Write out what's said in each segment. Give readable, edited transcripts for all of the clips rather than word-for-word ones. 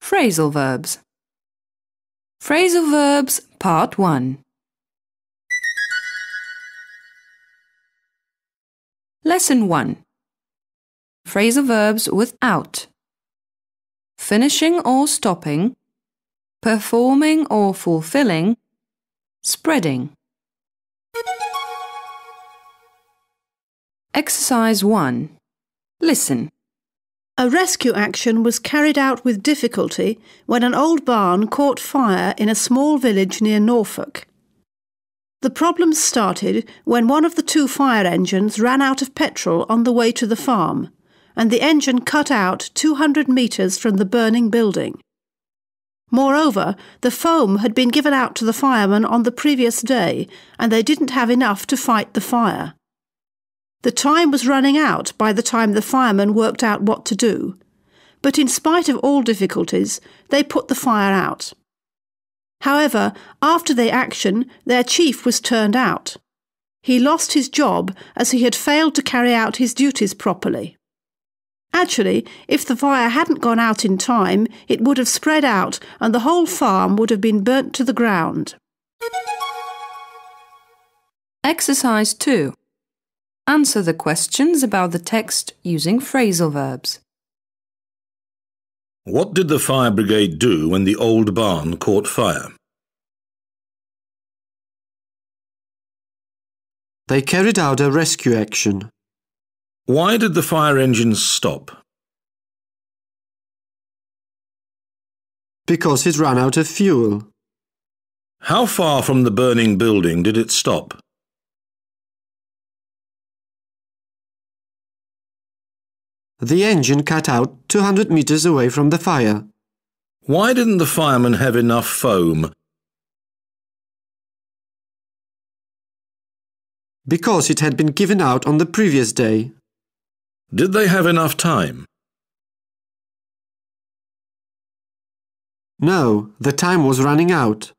Phrasal verbs. Phrasal verbs, Part 1. Lesson 1. Phrasal verbs without. Finishing or stopping, performing or fulfilling, spreading. Exercise 1. Listen. A rescue action was carried out with difficulty when an old barn caught fire in a small village near Norfolk. The problem started when one of the two fire engines ran out of petrol on the way to the farm, and the engine cut out 200 metres from the burning building. Moreover, the foam had been given out to the firemen on the previous day, and they didn't have enough to fight the fire. The time was running out by the time the firemen worked out what to do, but in spite of all difficulties, they put the fire out. However, after the action, their chief was turned out. He lost his job as he had failed to carry out his duties properly. Actually, if the fire hadn't gone out in time, it would have spread out and the whole farm would have been burnt to the ground. Exercise 2. Answer the questions about the text using phrasal verbs. What did the fire brigade do when the old barn caught fire? They carried out a rescue action. Why did the fire engines stop? Because it ran out of fuel. How far from the burning building did it stop? The engine cut out 200 metres away from the fire. Why didn't the firemen have enough foam? Because it had been given out on the previous day. Did they have enough time? No, the time was running out.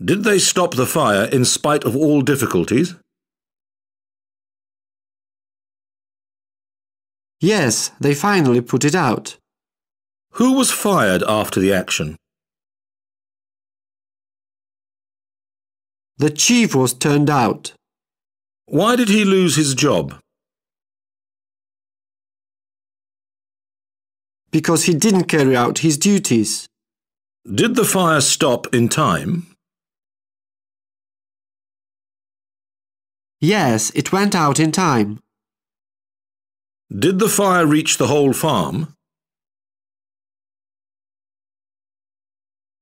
Did they stop the fire in spite of all difficulties? Yes, they finally put it out. Who was fired after the action? The chief was turned out. Why did he lose his job? Because he didn't carry out his duties. Did the fire stop in time? Yes, it went out in time. Did the fire reach the whole farm?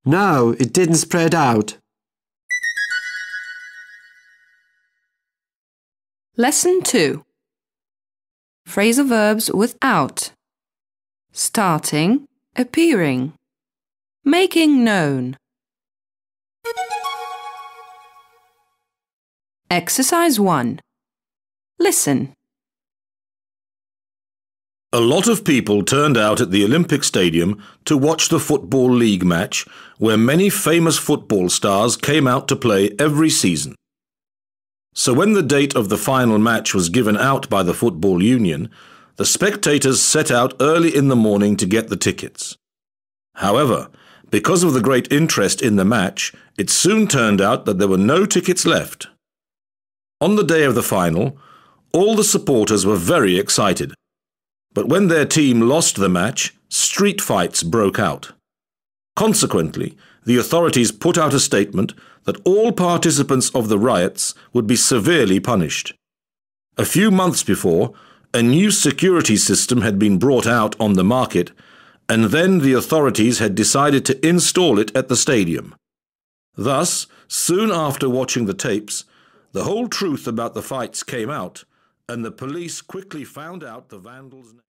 No, it didn't spread out. Lesson 2. Phrasal verbs without. Starting, appearing. Making known. Exercise 1. Listen. A lot of people turned out at the Olympic Stadium to watch the Football League match, where many famous football stars came out to play every season. So when the date of the final match was given out by the Football Union, the spectators set out early in the morning to get the tickets. However, because of the great interest in the match, it soon turned out that there were no tickets left. On the day of the final, all the supporters were very excited. But when their team lost the match, street fights broke out. Consequently, the authorities put out a statement that all participants of the riots would be severely punished. A few months before, a new security system had been brought out on the market, and then the authorities had decided to install it at the stadium. Thus, soon after watching the tapes, the whole truth about the fights came out, and the police quickly found out the vandals'